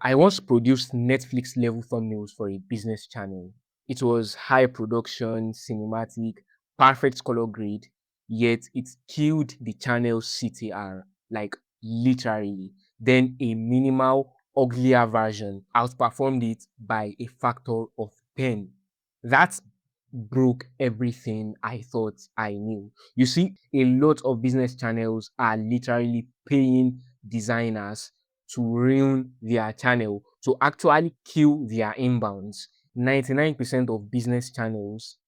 I once produced Netflix level thumbnails for a business channel. It was high production, cinematic, perfect color grade, yet it killed the channel's CTR, like literally. Then a minimal, uglier version outperformed it by a factor of 10. That broke everything I thought I knew. You see, a lot of business channels are literally paying designers to ruin their channel, to actually kill their inbounds. 99% of business channels,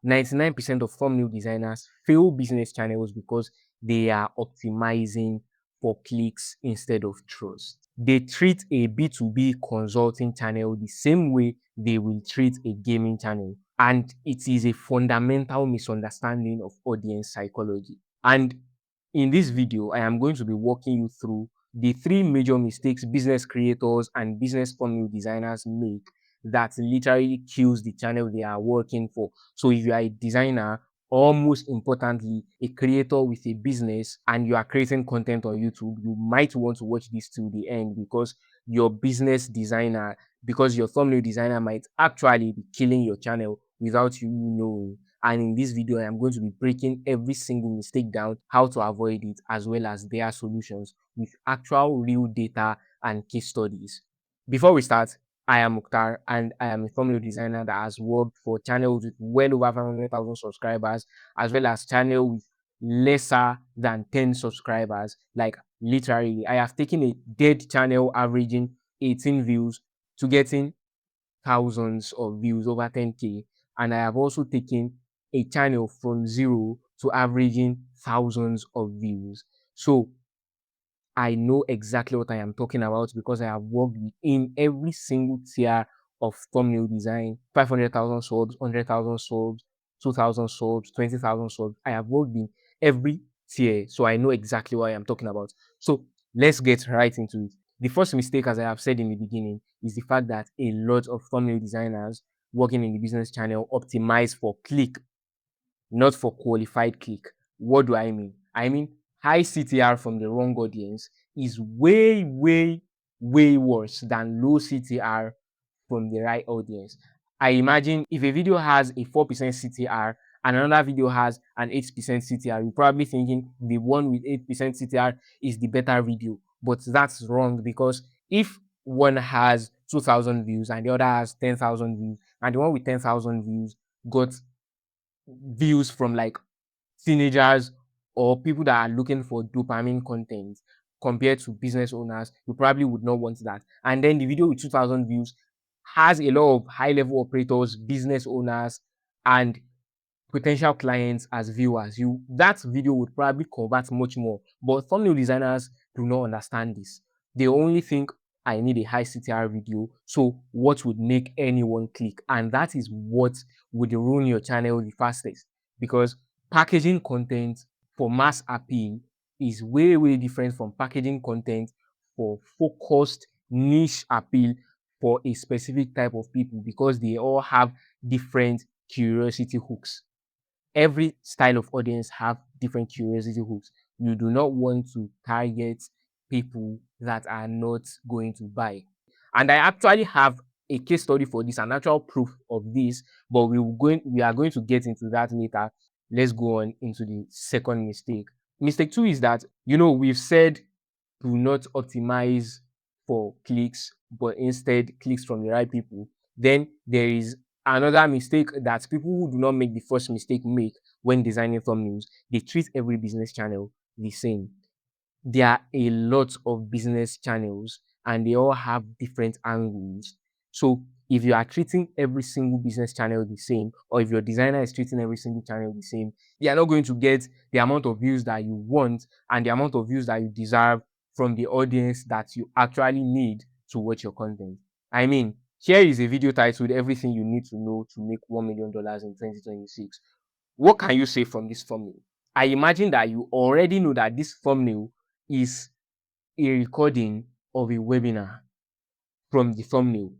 99% of thumbnail designers fail business channels because they are optimizing for clicks instead of trust. They treat a B2B consulting channel the same way they will treat a gaming channel. And it is a fundamental misunderstanding of audience psychology. And in this video, I am going to be walking you through the three major mistakes business creators and business thumbnail designers make that literally kills the channel they are working for. So if you are a designer, or most importantly, a creator with a business and you are creating content on YouTube, you might want to watch this till the end because your business designer, because your thumbnail designer might actually be killing your channel without you knowing. And in this video, I am going to be breaking every single mistake down, how to avoid it, as well as their solutions with actual real data and case studies. Before we start, I am Mukhtar and I am a thumbnail designer that has worked for channels with well over 500,000 subscribers, as well as channels with lesser than 10 subscribers. Like literally, I have taken a dead channel averaging 18 views to getting thousands of views over 10K. And I have also taken a channel from zero to averaging thousands of views. So I know exactly what I am talking about because I have worked in every single tier of thumbnail design: 500,000 subs, 100,000 subs, 2,000 subs, 20,000 subs. I have worked in every tier, so I know exactly what I am talking about. So let's get right into it. The first mistake, as I have said in the beginning, is the fact that a lot of thumbnail designers working in the business channel optimize for click, not for qualified click. What do I mean? I mean high CTR from the wrong audience is way, way, way worse than low CTR from the right audience. I imagine if a video has a 4% CTR and another video has an 8% CTR, you're probably thinking the one with 8% CTR is the better video. But that's wrong because if one has 2,000 views and the other has 10,000 views, and the one with 10,000 views got views from like teenagers or people that are looking for dopamine content compared to business owners, you probably would not want that. And then the video with 2,000 views has a lot of high level operators, business owners, and potential clients as viewers. That video would probably convert much more. But thumbnail designers do not understand this. They only think I need a high CTR video. So what would make anyone click? And that is what would ruin your channel the fastest. Because packaging content for mass appeal is way, way different from packaging content for focused niche appeal for a specific type of people, because they all have different curiosity hooks. Every style of audience have different curiosity hooks. You do not want to target people that are not going to buy. And I actually have a case study for this, an actual proof of this, but we are going to get into that later. Let's go on into the second mistake. Mistake two is that, we've said do not optimize for clicks, but instead clicks from the right people. Then there is another mistake that people who do not make the first mistake make when designing thumbnails. They treat every business channel the same. There are a lot of business channels and they all have different angles. So if you are treating every single business channel the same, or if your designer is treating every single channel the same, you are not going to get the amount of views that you want and the amount of views that you deserve from the audience that you actually need to watch your content. I mean, here is a video titled "Everything You Need to Know to Make $1 million in 2026." What can you say from this thumbnail? I imagine that you already know that this thumbnail is a recording of a webinar from the thumbnail,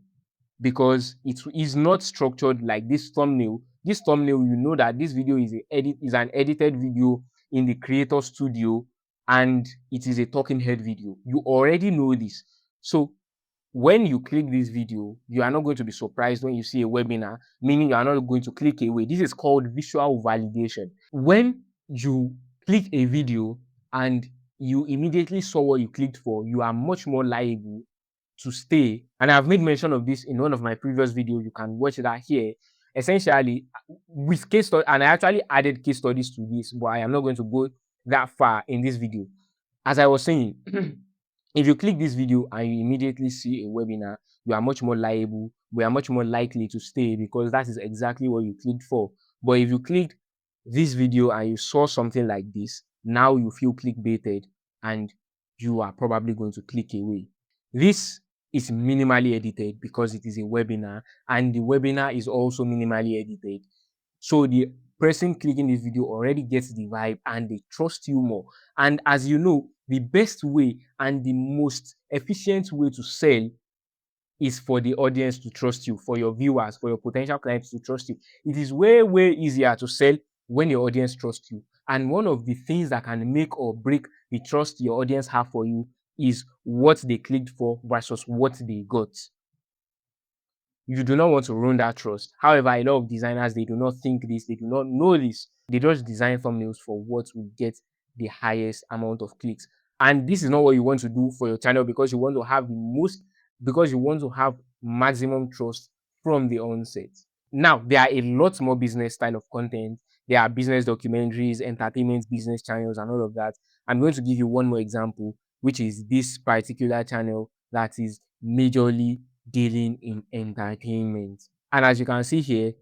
because it is not structured like this thumbnail. This thumbnail, you know that this video is an edited video in the creator studio and it is a talking head video. You already know this. So when you click this video, you are not going to be surprised when you see a webinar, meaning you are not going to click away. This is called visual validation. When you click a video and you immediately saw what you clicked for, you are much more liable to stay. And I've made mention of this in one of my previous videos. You can watch that here. Essentially, with case study, and I actually added case studies to this, but I am not going to go that far in this video. As I was saying, if you click this video and you immediately see a webinar, you are much more liable, we are much more likely to stay because that is exactly what you clicked for. But if you clicked this video and you saw something like this, now you feel clickbaited and you are probably going to click away. This is minimally edited because it is a webinar, and the webinar is also minimally edited. So the person clicking this video already gets the vibe and they trust you more. And as you know, the best way and the most efficient way to sell is for the audience to trust you, for your viewers, for your potential clients to trust you. It is way, way easier to sell when your audience trusts you. And one of the things that can make or break the trust your audience have for you is what they clicked for versus what they got. You do not want to ruin that trust. However, a lot of designers, they do not think this, they do not know this. They just design thumbnails for what will get the highest amount of clicks. And this is not what you want to do for your channel because you want to have the most, because you want to have maximum trust from the onset. Now, there are a lot more business style of content. There are business documentaries, entertainment business channels, and all of that. I'm going to give you one more example, which is this particular channel that is majorly dealing in entertainment. And as you can see here,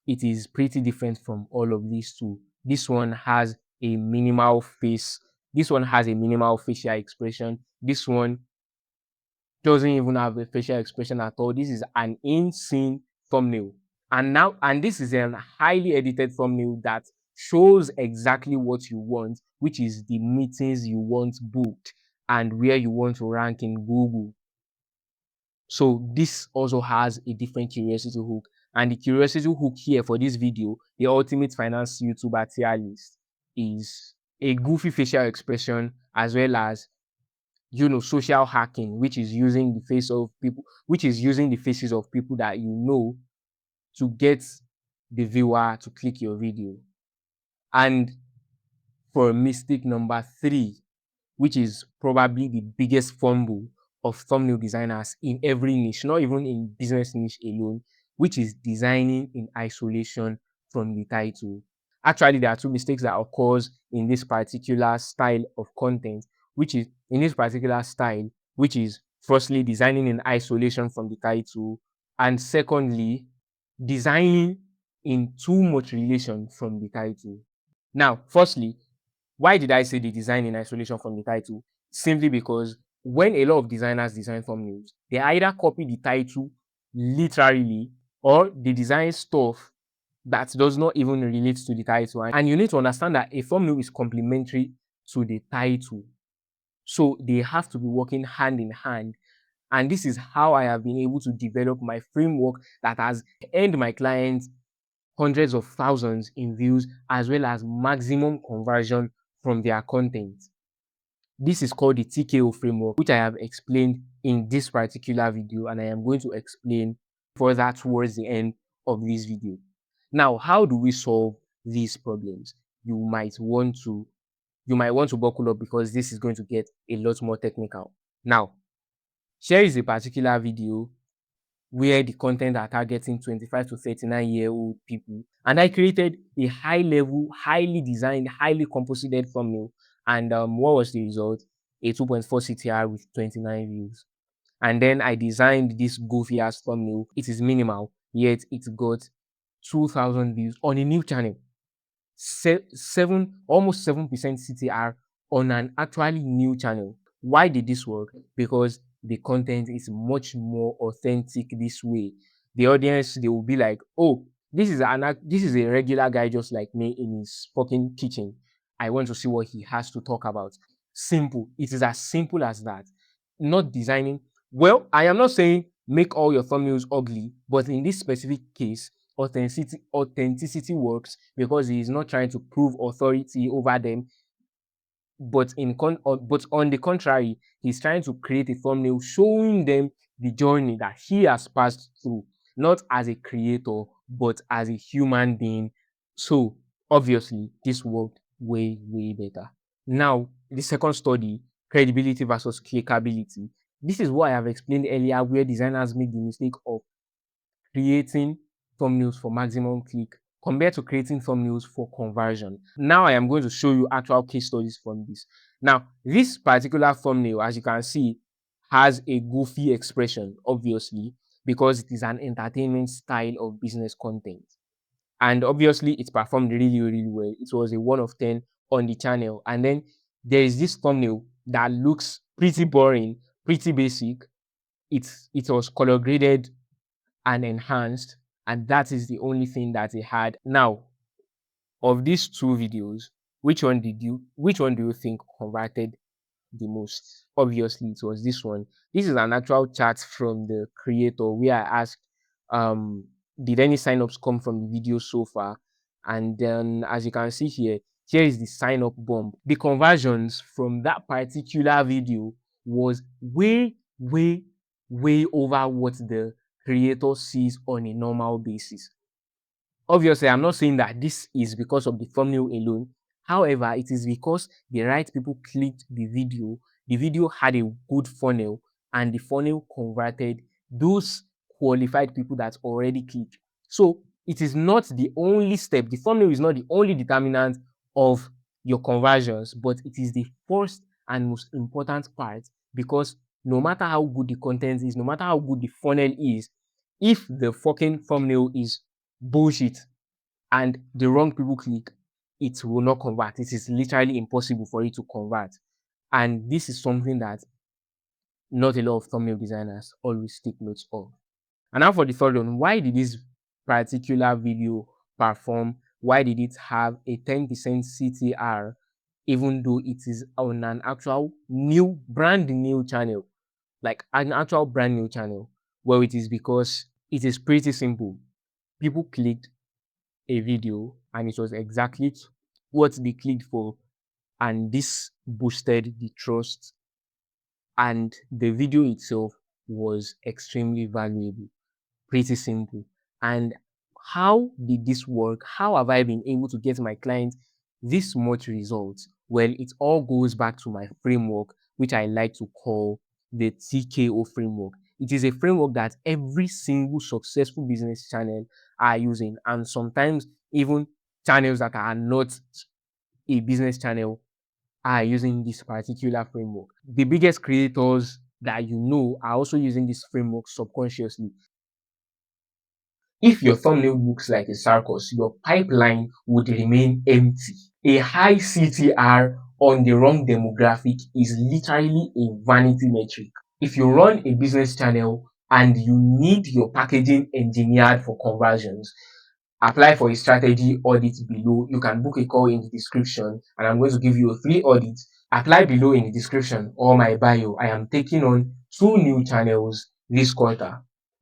it is pretty different from all of these two. This one has a minimal face. This one has a minimal facial expression. This one doesn't even have a facial expression at all. This is an in-scene thumbnail. And this is a highly edited thumbnail that shows exactly what you want, which is the meetings you want booked and where you want to rank in Google. So this also has a different curiosity hook. And the curiosity hook here for this video, the ultimate finance YouTuber tier list, is a goofy facial expression as well as social hacking, which is using the face of people, which is using the faces of people that you know to get the viewer to click your video. And for mistake number 3, which is probably the biggest fumble of thumbnail designers in every niche, not even in business niche alone, which is designing in isolation from the title. Actually, there are 2 mistakes that occurs in this particular style of content, which is firstly designing in isolation from the title, and secondly, designing in too much relation from the title. Now, firstly, why did I say the design in isolation from the title? Simply because when a lot of designers design thumbnails, they either copy the title literally or they design stuff that does not even relate to the title. And you need to understand that a thumbnail is complementary to the title. So they have to be working hand in hand. And this is how I have been able to develop my framework that has earned my clients hundreds of thousands in views as well as maximum conversion from their content. This is called the TKO framework, which I have explained in this particular video, and I am going to explain further towards the end of this video. Now, how do we solve these problems? You might want to buckle up because this is going to get a lot more technical. Now, here is a particular video where the content are targeting 25 to 39-year-old people. And I created a high-level, highly designed, highly composited thumbnail. And what was the result? A 2.4 CTR with 29 views. And then I designed this goofy ass thumbnail. It is minimal, yet it got 2,000 views on a new channel. Almost 7% CTR on an actually new channel. Why did this work? Because the content is much more authentic this way. The audience, they will be like, oh, this is a regular guy just like me in his fucking kitchen. I want to see what he has to talk about. Simple. It is as simple as that. Not designing. Well, I am not saying make all your thumbnails ugly, but in this specific case, authenticity works because he is not trying to prove authority over them, but on the contrary, he's trying to create a thumbnail showing them the journey that he has passed through, not as a creator, but as a human being. So obviously, this worked way, way better. Now, the second study, credibility versus clickability. This is what I have explained earlier, where designers make the mistake of creating thumbnails for maximum click compared to creating thumbnails for conversion. Now I am going to show you actual case studies from this. Now, this particular thumbnail, as you can see, has a goofy expression, obviously, because it is an entertainment style of business content. And obviously, it performed really, really well. It was a 1 of 10 on the channel. And then there is this thumbnail that looks pretty boring, pretty basic. It was color graded and enhanced, and that is the only thing that it had. Now, of these two videos, which one do you think converted the most? Obviously, it was this one. This is an actual chat from the creator where I asked, did any signups come from the video so far? And then, as you can see here, here is the sign up bump. The conversions from that particular video was way, way, way over what the creator sees on a normal basis. Obviously, I'm not saying that this is because of the thumbnail alone. However, it is because the right people clicked the video. The video had a good funnel, and the funnel converted those qualified people that already clicked. So it is not the only step. The thumbnail is not the only determinant of your conversions, but it is the first and most important part, because no matter how good the content is, no matter how good the funnel is, if the fucking thumbnail is bullshit and the wrong people click, it will not convert. It is literally impossible for it to convert. And this is something that not a lot of thumbnail designers always take notes of. And now for the third one, why did this particular video perform? Why did it have a 10% CTR even though it is on an actual new, brand new channel? Like an actual brand new channel. Well, it is because it is pretty simple. People clicked a video and it was exactly what they clicked for, and this boosted the trust, and the video itself was extremely valuable. Pretty simple. And how did this work? How have I been able to get my clients this much results? Well, it all goes back to my framework, which I like to call the TKO framework. It is a framework that every single successful business channel are using, and sometimes even channels that are not a business channel are using this particular framework. The biggest creators that you know are also using this framework subconsciously. If your thumbnail looks like a circus, your pipeline would remain empty. A high CTR on the wrong demographic is literally a vanity metric. If you run a business channel and you need your packaging engineered for conversions, apply for a strategy audit below. You can book a call in the description, and I'm going to give you a free audit. Apply below in the description or my bio. I am taking on 2 new channels this quarter.